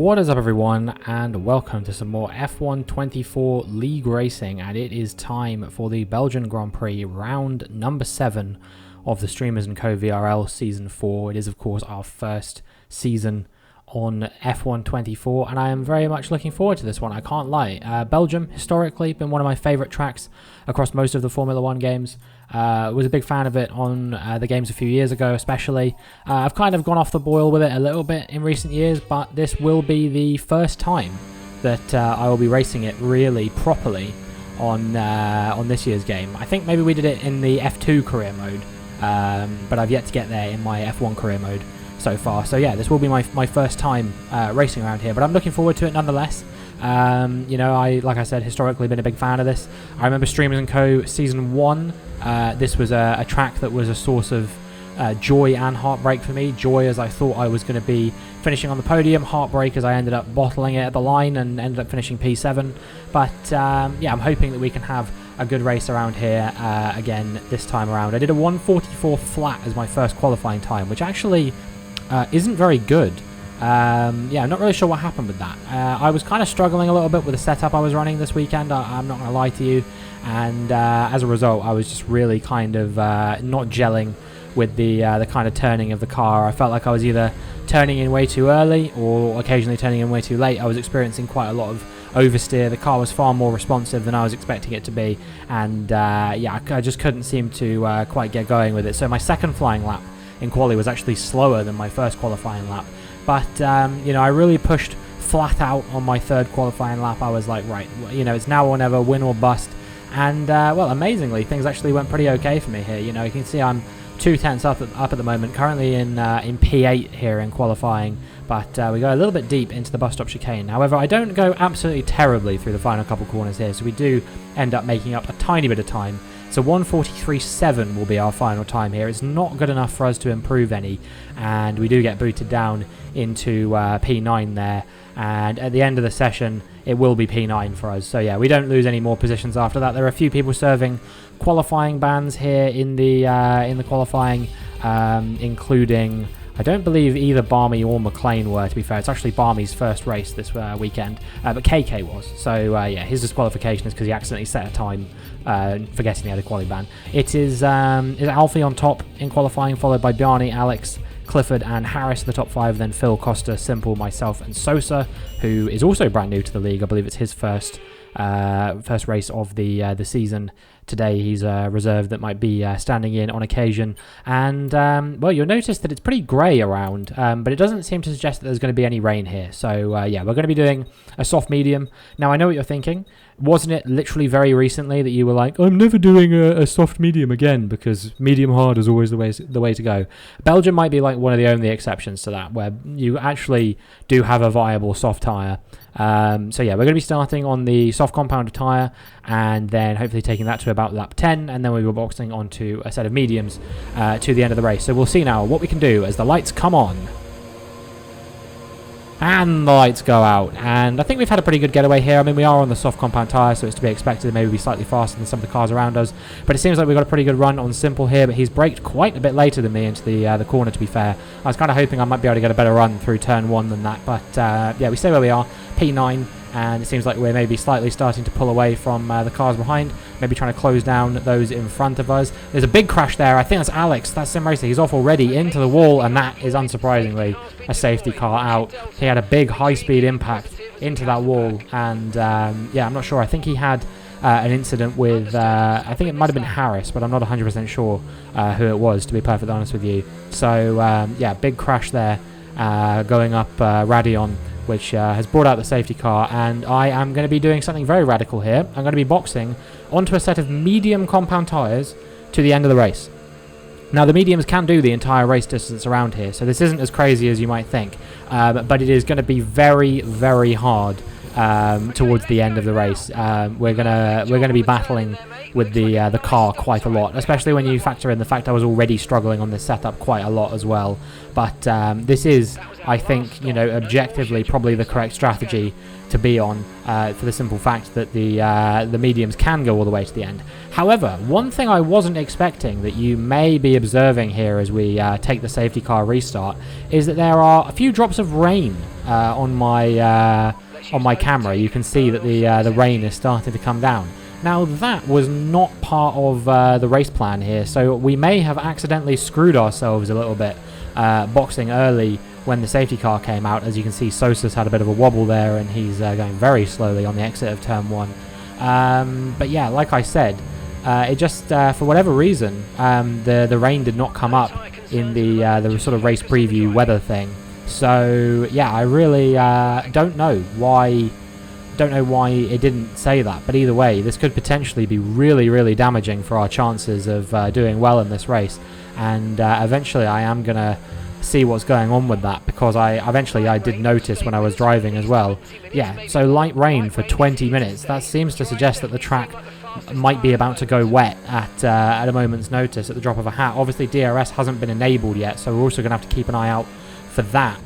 What is up everyone, and welcome to some more F1 24 League Racing, and it is time for the Belgian Grand Prix round number 7 of the Streamers & Co VRL Season 4. It is of course our first season on F1 24, and I am very much looking forward to this one, I can't lie. Belgium, historically, been one of my favourite tracks across most of the Formula 1 games. Was a big fan of it on the games a few years ago especially. I've kind of gone off the boil with it a little bit in recent years, but this will be the first time that I will be racing it really properly on this year's game. I think maybe we did it in the F2 career mode, but I've yet to get there in my F1 career mode so far. So yeah, this will be my first time racing around here, but I'm looking forward to it nonetheless. You know, like I said, historically been a big fan of this. I remember Streamers & Co Season 1. This was a track that was a source of joy and heartbreak for me. Joy as I thought I was going to be finishing on the podium. Heartbreak as I ended up bottling it at the line and ended up finishing P7. But yeah, I'm hoping that we can have a good race around here again this time around. I did a 1:44 flat as my first qualifying time, which actually isn't very good. Yeah, I'm not really sure what happened with that. I was kind of struggling a little bit with the setup I was running this weekend, I'm not going to lie to you, and as a result I was just really kind of not gelling with the kind of turning of the car. I felt like I was either turning in way too early or occasionally turning in way too late. I was experiencing quite a lot of oversteer. The car was far more responsive than I was expecting it to be, and yeah, I just couldn't seem to quite get going with it. So my second flying lap in quali was actually slower than my first qualifying lap. But, you know, I really pushed flat out on my third qualifying lap. I was like, right, you know, it's now or never, win or bust. And, well, amazingly, things actually went pretty okay for me here. You know, you can see I'm 2 tenths up at the moment, currently in P8 here in qualifying. But we go a little bit deep into the bus stop chicane. However, I don't go absolutely terribly through the final couple corners here, so we do end up making up a tiny bit of time. So 1:43.7 will be our final time here. It's not good enough for us to improve any, and we do get booted down into P9 there, and at the end of the session it will be P9 for us. So yeah, we don't lose any more positions after that. There are a few people serving qualifying bans here in the qualifying, including, I don't believe either Barmy or McLean were, to be fair. It's actually Barmy's first race this weekend, but KK was. So yeah, his disqualification is because he accidentally set a time, forgetting he had a quali ban. It is Alfie on top in qualifying, followed by Bjarni, Alex, Clifford and Harris in the top 5, then Phil, Costa, Simple, myself and Sosa, who is also brand new to the league. I believe it's his first race of the season. Today he's a reserve that might be standing in on occasion, and well, you'll notice that it's pretty grey around, but it doesn't seem to suggest that there's going to be any rain here. So yeah, we're going to be doing a soft medium. Now I know what you're thinking. Wasn't it literally very recently that you were like, I'm never doing a soft medium again because medium hard is always the way to go? Belgium might be like one of the only exceptions to that, where you actually do have a viable soft tyre. So yeah, we're going to be starting on the soft compound tyre, and then hopefully taking that to about lap 10, and then we will be boxing onto a set of mediums to the end of the race. So we'll see now what we can do as the lights come on. And the lights go out, and I think we've had a pretty good getaway here. I mean, we are on the soft compound tyre, so it's to be expected maybe be slightly faster than some of the cars around us, but it seems like we've got a pretty good run on Simple here, but he's braked quite a bit later than me into the corner, to be fair. I was kind of hoping I might be able to get a better run through turn 1 than that, but yeah, we stay where we are, P9, and it seems like we're maybe slightly starting to pull away from the cars behind, maybe trying to close down those in front of us. There's a big crash there. I think that's Alex, that's Sim Racer. He's off already into the wall, and that is unsurprisingly a safety car out. He had a big high-speed impact into that wall, and yeah, I'm not sure. I think he had an incident with, I think it might have been Harris, but I'm not 100% sure who it was, to be perfectly honest with you. So yeah, big crash there going up Radion, which has brought out the safety car, and I am going to be doing something very radical here. I'm going to be boxing onto a set of medium compound tyres to the end of the race. Now, the mediums can do the entire race distance around here, so this isn't as crazy as you might think, but it is going to be very, very hard towards the end of the race. We're gonna be battling with the car quite a lot, especially when you factor in the fact I was already struggling on this setup quite a lot as well. But this is, I think, objectively probably the correct strategy to be on, for the simple fact that the mediums can go all the way to the end. However, one thing I wasn't expecting that you may be observing here as we take the safety car restart is that there are a few drops of rain on my camera. You can see that the rain is starting to come down. Now that was not part of the race plan here, so we may have accidentally screwed ourselves a little bit boxing early when the safety car came out. As you can see, Sosa's had a bit of a wobble there, and he's going very slowly on the exit of turn 1. But yeah, like I said, it just for whatever reason the rain did not come up in the sort of race preview weather thing. So yeah, I really don't know why it didn't say that, but either way, this could potentially be really, really damaging for our chances of doing well in this race. And eventually I am gonna see what's going on with that, because I did notice when I was driving as well. Yeah, so light rain for 20 minutes, that seems to suggest that the track might be about to go wet at a moment's notice, at the drop of a hat. Obviously DRS hasn't been enabled yet, so we're also going to have to keep an eye out for that.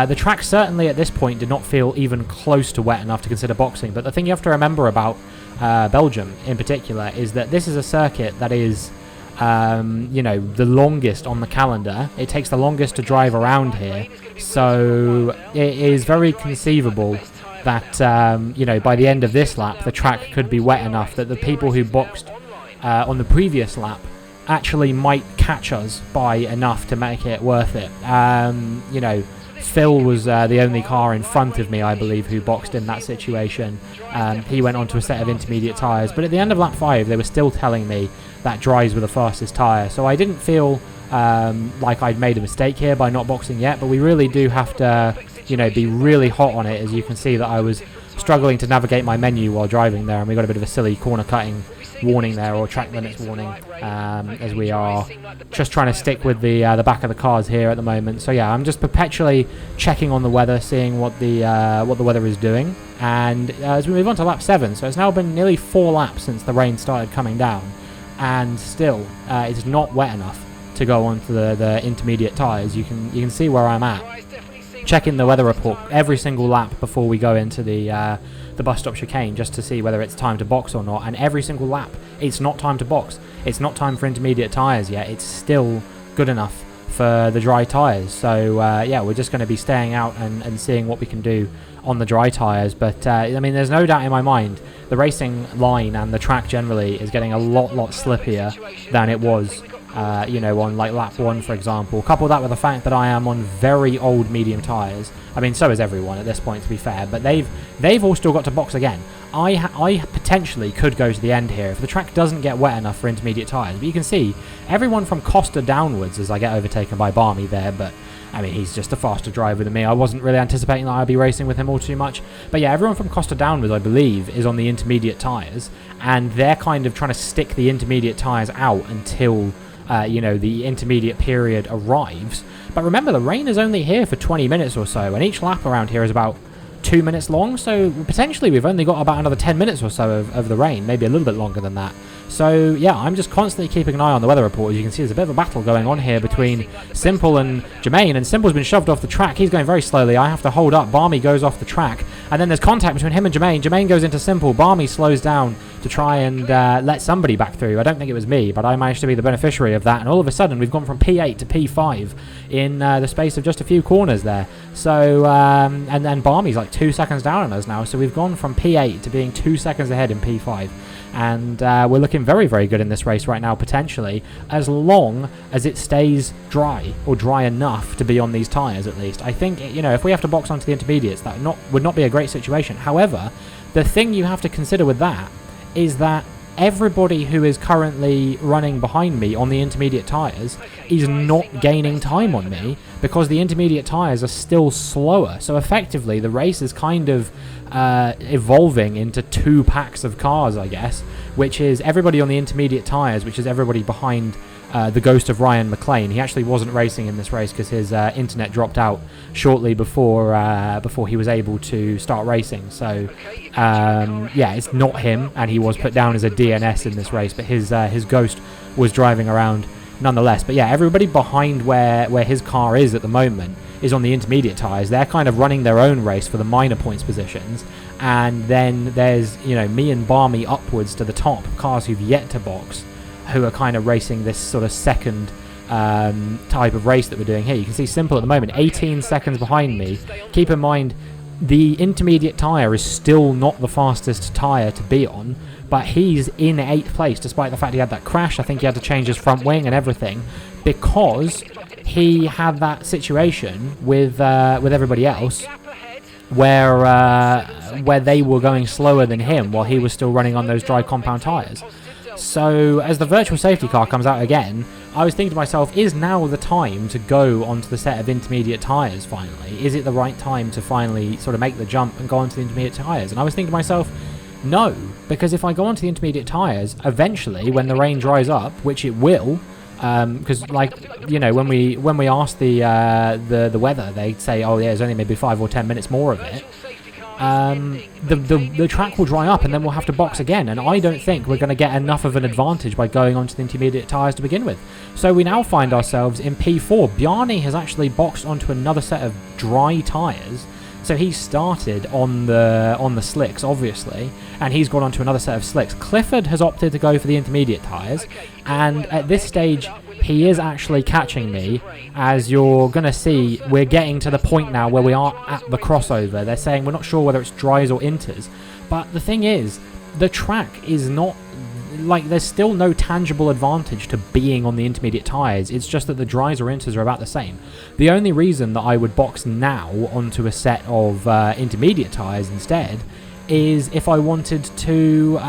The track certainly at this point did not feel even close to wet enough to consider boxing, but the thing you have to remember about Belgium in particular is that this is a circuit that is the longest on the calendar. It takes the longest to drive around here, so it is very conceivable that by the end of this lap the track could be wet enough that the people who boxed on the previous lap actually might catch us by enough to make it worth it. Phil was the only car in front of me, I believe, who boxed in that situation. He went onto a set of intermediate tyres, but at the end of lap 5 they were still telling me that dries were the fastest tyre, so I didn't feel like I'd made a mistake here by not boxing yet. But we really do have to be really hot on it. As you can see that I was struggling to navigate my menu while driving there, and we got a bit of a silly corner cutting warning there, or track limits warning, as we are just trying to stick with the back of the cars here at the moment. So yeah, I'm just perpetually checking on the weather, seeing what the weather is doing. And as we move on to lap 7, so it's now been nearly 4 laps since the rain started coming down, and still it's not wet enough to go onto the intermediate tyres. You can see where I'm at, checking the weather report every single lap before we go into the bus stop chicane, just to see whether it's time to box or not. And every single lap it's not time to box, it's not time for intermediate tyres yet, it's still good enough for the dry tyres. So yeah, we're just going to be staying out and seeing what we can do on the dry tyres. But I mean, there's no doubt in my mind the racing line and the track generally is getting a lot slippier than it was on like lap 1, for example. Couple that with the fact that I am on very old medium tyres. I mean, so is everyone at this point, to be fair, but they've all still got to box again. I potentially could go to the end here if the track doesn't get wet enough for intermediate tyres. But you can see everyone from Costa downwards as I get overtaken by Barmy there, but I mean, he's just a faster driver than me. I wasn't really anticipating that I'd be racing with him all too much. But yeah, everyone from Costa downwards, I believe, is on the intermediate tyres, and they're kind of trying to stick the intermediate tyres out until the intermediate period arrives. But remember, the rain is only here for 20 minutes or so, and each lap around here is about 2 minutes long, so potentially we've only got about another 10 minutes or so of the rain, maybe a little bit longer than that. So yeah, I'm just constantly keeping an eye on the weather report. As you can see, there's a bit of a battle going on here between Simple and Jermaine, and Simple's been shoved off the track. He's going very slowly. I have to hold up. Barmy goes off the track, and then there's contact between him and Jermaine. Jermaine goes into Simple. Barmy slows down to try and let somebody back through. I don't think it was me, but I managed to be the beneficiary of that, and all of a sudden we've gone from P8 to P5 in the space of just a few corners there. So and then Barmy's like 2 seconds down on us now, so we've gone from P8 to being 2 seconds ahead in P5. And we're looking very, very good in this race right now, potentially, as long as it stays dry, or dry enough to be on these tyres at least. I think, if we have to box onto the intermediates, that would not be a great situation. However, the thing you have to consider with that is that everybody who is currently running behind me on the intermediate tyres is not gaining time on me, because the intermediate tyres are still slower. So effectively, the race is kind of evolving into 2 packs of cars, I guess, which is everybody on the intermediate tyres, which is everybody behind the ghost of Ryan McLean. He actually wasn't racing in this race because his internet dropped out shortly before he was able to start racing. So yeah, it's not him, and he was put down as a DNS in this race, but his ghost was driving around nonetheless. But yeah, everybody behind where his car is at the moment is on the intermediate tyres. They're kind of running their own race for the minor points positions, and then there's, you know, me and Barmy upwards to the top, cars who've yet to box, who are kind of racing this sort of second type of race that we're doing here. You can see Simple at the moment 18 seconds behind me. Keep in mind, the intermediate tyre is still not the fastest tyre to be on, but he's in 8th place despite the fact he had that crash. I think he had to change his front wing and everything because he had that situation with everybody else where they were going slower than him while he was still running on those dry compound tyres. So as the virtual safety car comes out again, I was thinking to myself, is now the time to go onto the set of intermediate tyres finally? Is it the right time to finally sort of make the jump and go onto the intermediate tyres? And I was thinking to myself, no, because if I go onto the intermediate tyres, eventually when the rain dries up, which it will, because like, you know, when we ask the weather, they say, oh yeah, there's only maybe 5 or 10 minutes more of it. The track will dry up and then we'll have to box again, and I don't think we're going to get enough of an advantage by going onto the intermediate tyres to begin with. So we now find ourselves in P4. Bjarne has actually boxed onto another set of dry tyres, so he started on the slicks obviously, and he's gone onto another set of slicks. Clifford has opted to go for the intermediate tyres, and at this stage he is actually catching me. As you're going to see, we're getting to the point now where we are at the crossover. They're saying we're not sure whether it's dries or inters, but the thing is, the track is not, like, there's still no tangible advantage to being on the intermediate tyres. It's just that the dries or inters are about the same. The only reason that I would box now onto a set of intermediate tyres instead is if I wanted to,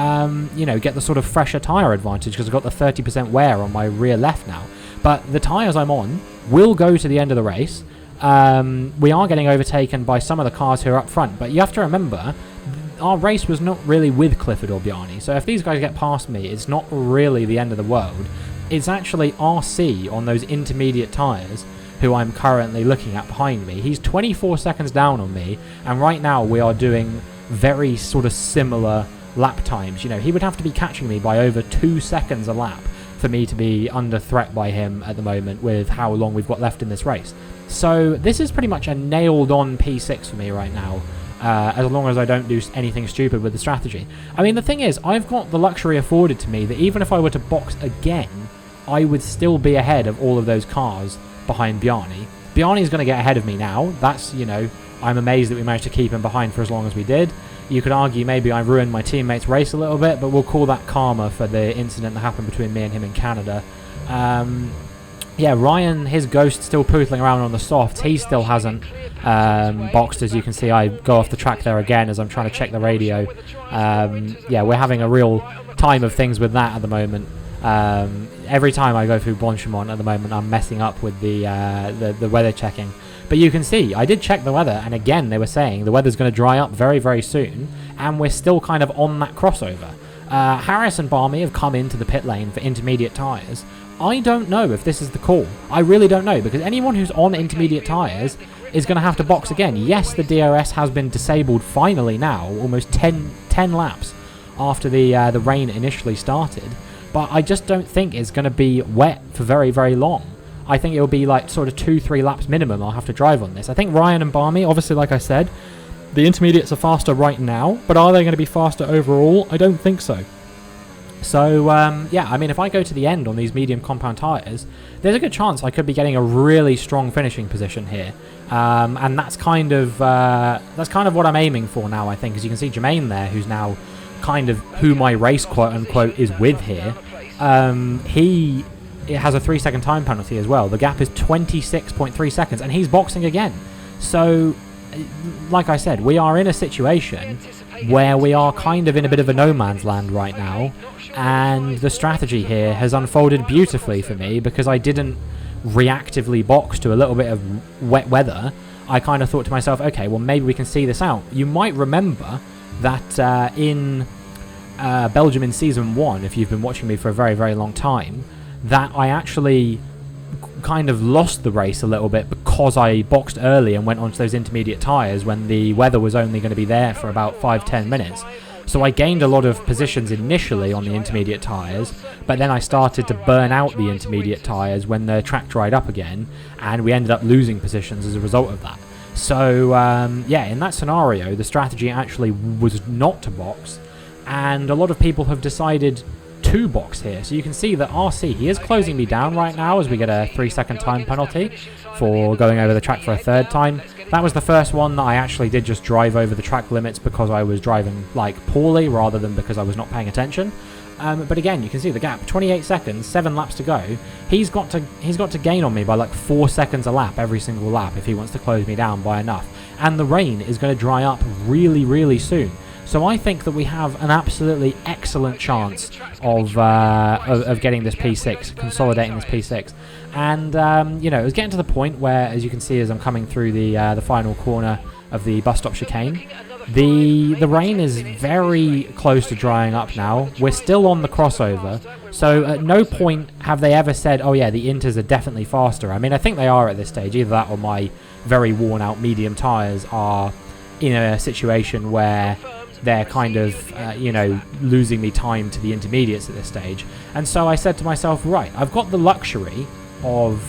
you know, get the sort of fresher tyre advantage, because I've got the 30% wear on my rear left now. But the tyres I'm on will go to the end of the race. We are getting overtaken by some of the cars who are up front, but you have to remember, our race was not really with Clifford or Bjarne, so if these guys get past me, it's not really the end of the world. It's actually RC on those intermediate tyres who I'm currently looking at behind me. He's 24 seconds down on me, and right now we are doing very sort of similar lap times. You know, he would have to be catching me by over 2 seconds a lap for me to be under threat by him at the moment with how long we've got left in this race. So this is pretty much a nailed on P6 for me right now, as long as I don't do anything stupid with the strategy. I mean, the thing is, I've got the luxury afforded to me that even if I were to box again, I would still be ahead of all of those cars behind Bjarne. Bjarne's going to get ahead of me now. That's, you know, I'm amazed that we managed to keep him behind for as long as we did. You could argue maybe I ruined my teammate's race a little bit, but we'll call that karma for the incident that happened between me and him in Canada. Yeah, Ryan, his ghost still pootling around on the softs. He still hasn't boxed, as you can see. I go off the track there again as I'm trying to check the radio. Yeah, we're having a real time of things with that at the moment. Every time I go through Blanchimont at the moment, I'm messing up with the weather checking. But you can see, I did check the weather, and again, they were saying the weather's going to dry up very, very soon, and we're still kind of on that crossover. Harris and Barmy have come into the pit lane for intermediate tyres. I don't know if this is the call. I really don't know, because anyone who's on intermediate tyres is going to have to box again. Yes, the DRS has been disabled finally now, almost 10 laps after the rain initially started, but I just don't think it's going to be wet for very, very long. I think it'll be like sort of 2-3 laps minimum I'll have to drive on this. I think Ryan and Barmy, obviously, like I said, the intermediates are faster right now, but are they going to be faster overall? I don't think so. So, yeah, I mean, if I go to the end on these medium compound tyres, there's a good chance I could be getting a really strong finishing position here. And that's kind of what I'm aiming for now, I think. As you can see, Jermaine there, who's now kind of who my race, quote-unquote, is with here. It has a 3-second time penalty as well. The gap is 26.3 seconds, and he's boxing again. So, like I said, we are in a situation where we are kind of in a bit of a no man's land right now, and the strategy here has unfolded beautifully for me because I didn't reactively box to a little bit of wet weather. I kind of thought to myself, okay, well, maybe we can see this out. You might remember that in Belgium in Season 1, if you've been watching me for a very, very long time, that I actually kind of lost the race a little bit because I boxed early and went onto those intermediate tyres when the weather was only going to be there for about 5-10 minutes. So I gained a lot of positions initially on the intermediate tyres, but then I started to burn out the intermediate tyres when the track dried up again, and we ended up losing positions as a result of that. So yeah, in that scenario, the strategy actually was not to box, and a lot of people have decided to box here. So you can see that RC, he is closing me down right now as we get a 3-second time penalty for going over the track for a third time. That was the first one that I actually did just drive over the track limits because I was driving like poorly rather than because I was not paying attention. But again, you can see the gap, 28 seconds, 7 laps to go. He's got to gain on me by like 4 seconds a lap every single lap if he wants to close me down by enough. And the rain is going to dry up really, really soon. So I think that we have an absolutely excellent chance of getting this P6, consolidating this P6. And, you know, it was getting to the point where, as you can see as I'm coming through the final corner of the bus stop chicane, the rain is very close to drying up now. We're still on the crossover, so at no point have they ever said, oh yeah, the Inters are definitely faster. I mean, I think they are at this stage. Either that or my very worn out medium tyres are in a situation where they're kind of, you know, losing me time to the intermediates at this stage. And so I said to myself, right, I've got the luxury of,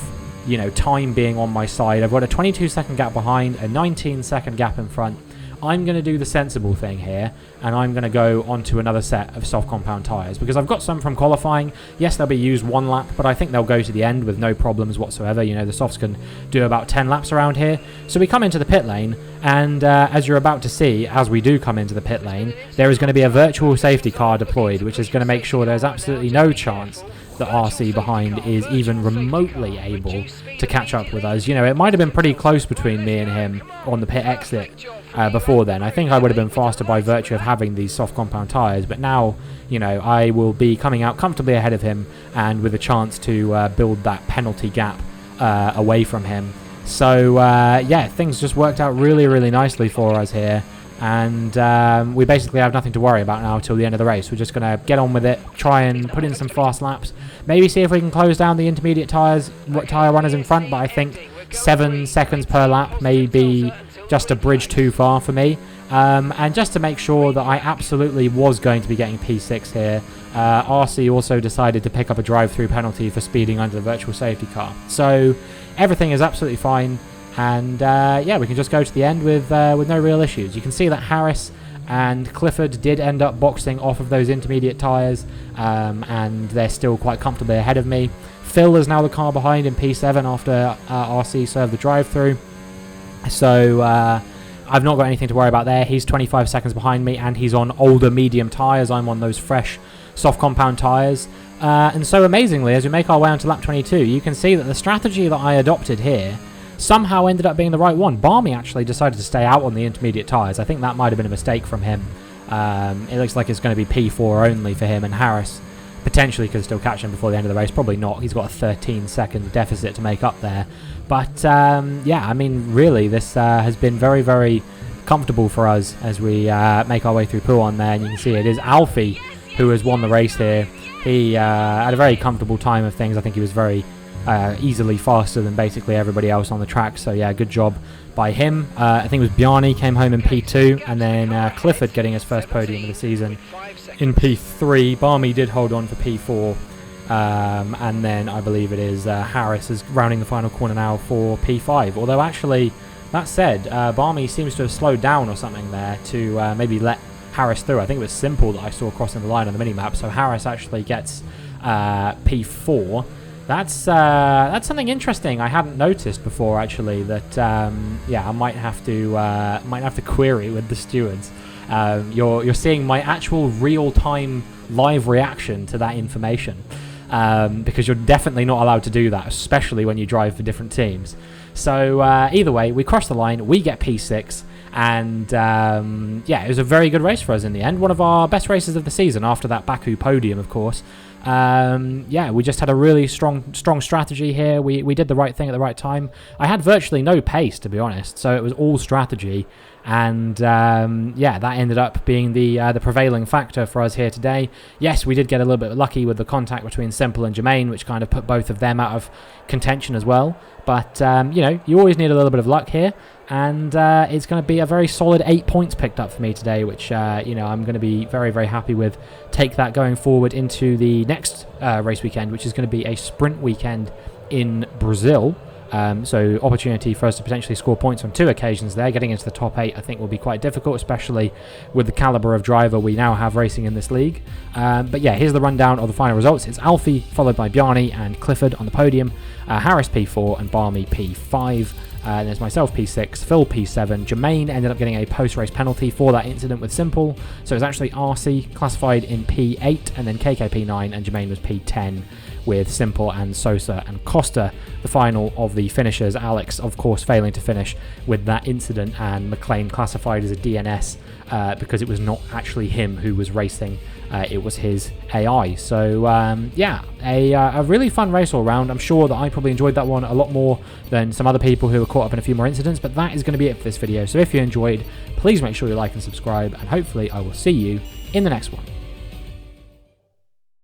you know, time being on my side. I've got a 22-second gap behind, a 19-second gap in front. I'm going to do the sensible thing here, and I'm going to go onto another set of soft compound tyres, because I've got some from qualifying. Yes, they'll be used 1 lap, but I think they'll go to the end with no problems whatsoever. You know, the softs can do about 10 laps around here. So we come into the pit lane, and as you're about to see, as we do come into the pit lane, there is going to be a virtual safety car deployed, which is going to make sure there's absolutely no chance that RC behind is even remotely able to catch up with us. You know, it might have been pretty close between me and him on the pit exit before then. I think I would have been faster by virtue of having these soft compound tyres, but now, you know, I will be coming out comfortably ahead of him and with a chance to build that penalty gap away from him. So yeah, things just worked out really, really nicely for us here. And we basically have nothing to worry about now till the end of the race. We're just going to get on with it, try and put in some fast laps, maybe see if we can close down the intermediate tyre runners in front, but I think 7 seconds per lap may be just a bridge too far for me. And just to make sure that I absolutely was going to be getting P6 here, RC also decided to pick up a drive-through penalty for speeding under the virtual safety car. So everything is absolutely fine. And yeah, we can just go to the end with no real issues. You can see that Harris and Clifford did end up boxing off of those intermediate tyres, and they're still quite comfortably ahead of me. Phil is now the car behind in P7 after RC served the drive-through. So I've not got anything to worry about there. He's 25 seconds behind me, and he's on older medium tyres. I'm on those fresh soft compound tyres. And so amazingly, as we make our way onto lap 22, you can see that the strategy that I adopted here somehow ended up being the right one. Barmy actually decided to stay out on the intermediate tyres. I think that might have been a mistake from him. It looks like it's going to be P4 only for him, and Harris potentially could still catch him before the end of the race. Probably not. He's got a 13-second deficit to make up there. But yeah, I mean, really, this has been very, very comfortable for us as we make our way through Pouan there. And you can see it is Alfie who has won the race here. He had a very comfortable time of things. I think he was very easily faster than basically everybody else on the track. So yeah, good job by him. I think it was Bjarni came home in P2, and then Clifford getting his first podium of the season in P3. Barmy did hold on for P4, and then I believe it is Harris is rounding the final corner now for P5. Although actually, that said, Barmy seems to have slowed down or something there to maybe let Harris through. I think it was Simple that I saw crossing the line on the minimap, so Harris actually gets P4. That's something interesting I hadn't noticed before, actually. That yeah, I might have to query with the stewards. You're seeing my actual real-time live reaction to that information, because you're definitely not allowed to do that, especially when you drive for different teams. So either way, we cross the line, we get P6, and yeah, it was a very good race for us in the end. One of our best races of the season after that Baku podium, of course. Yeah, we just had a really strong strategy here. We did the right thing at the right time. I had virtually no pace, to be honest, so it was all strategy. And yeah, that ended up being the prevailing factor for us here today. Yes, we did get a little bit lucky with the contact between Simple and Jermaine, which kind of put both of them out of contention as well. But, you know, you always need a little bit of luck here. And it's going to be a very solid 8 points picked up for me today, which, you know, I'm going to be very, very happy with. Take that going forward into the next race weekend, which is going to be a sprint weekend in Brazil. So opportunity for us to potentially score points on 2 occasions there. Getting into the top 8 I think will be quite difficult, especially with the caliber of driver we now have racing in this league. But yeah, here's the rundown of the final results. It's Alfie followed by Bjarni and Clifford on the podium, Harris P4 and Barmy P5. There's myself P6, Phil P7. Jermaine ended up getting a post-race penalty for that incident with Simple, so it was actually RC classified in P8, and then KK P9, and Jermaine was P10 with Simple and Sosa and Costa, the final of the finishers. Alex, of course, failing to finish with that incident, and McLean classified as a DNS because it was not actually him who was racing, it was his AI. So yeah, a really fun race all round. I'm sure that I probably enjoyed that one a lot more than some other people who were caught up in a few more incidents, but that is going to be it for this video. So if you enjoyed, please make sure you like and subscribe, and hopefully I will see you in the next one.